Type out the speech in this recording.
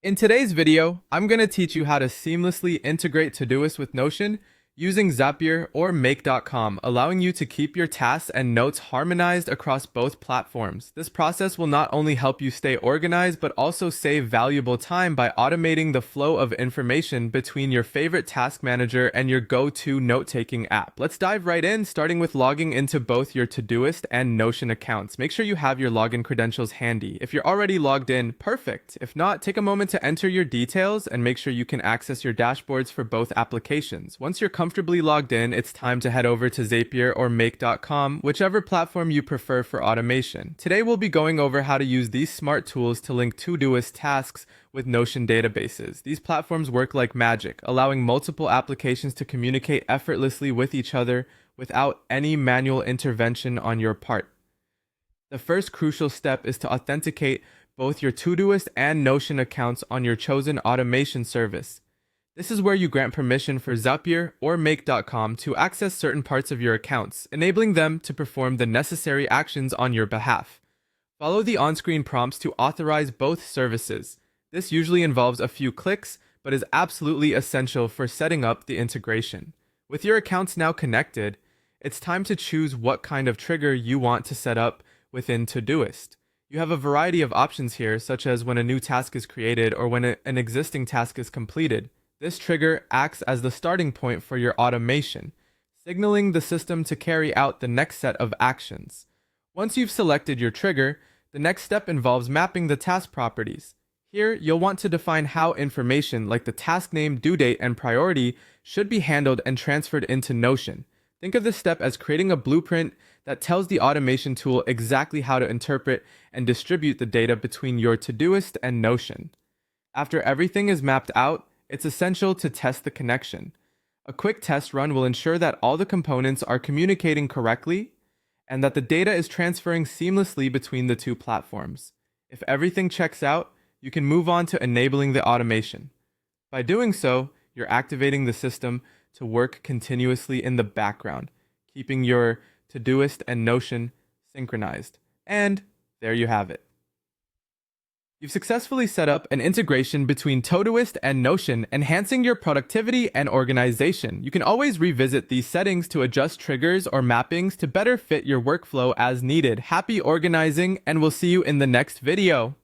In today's video, I'm going to teach you how to seamlessly integrate Todoist with Notion using Zapier or Make.com, allowing you to keep your tasks and notes harmonized across both platforms. This process will not only help you stay organized, but also save valuable time by automating the flow of information between your favorite task manager and your go-to note-taking app. Let's dive right in, starting with logging into both your Todoist and Notion accounts. Make sure you have your login credentials handy. If you're already logged in, perfect. If not, take a moment to enter your details and make sure you can access your dashboards for both applications. Once you're comfortably logged in, it's time to head over to Zapier or Make.com, whichever platform you prefer for automation. Today we'll be going over how to use these smart tools to link Todoist tasks with Notion databases. These platforms work like magic, allowing multiple applications to communicate effortlessly with each other without any manual intervention on your part. The first crucial step is to authenticate both your Todoist and Notion accounts on your chosen automation service. This is where you grant permission for Zapier or Make.com to access certain parts of your accounts, enabling them to perform the necessary actions on your behalf. Follow the on-screen prompts to authorize both services. This usually involves a few clicks, but is absolutely essential for setting up the integration. With your accounts now connected, it's time to choose what kind of trigger you want to set up within Todoist. You have a variety of options here, such as when a new task is created or when an existing task is completed. This trigger acts as the starting point for your automation, signaling the system to carry out the next set of actions. Once you've selected your trigger, the next step involves mapping the task properties. Here, you'll want to define how information like the task name, due date, and priority should be handled and transferred into Notion. Think of this step as creating a blueprint that tells the automation tool exactly how to interpret and distribute the data between your Todoist and Notion. After everything is mapped out, it's essential to test the connection. A quick test run will ensure that all the components are communicating correctly and that the data is transferring seamlessly between the two platforms. If everything checks out, you can move on to enabling the automation. By doing so, you're activating the system to work continuously in the background, keeping your Todoist and Notion synchronized. And there you have it. You've successfully set up an integration between Todoist and Notion, enhancing your productivity and organization. You can always revisit these settings to adjust triggers or mappings to better fit your workflow as needed. Happy organizing, and we'll see you in the next video.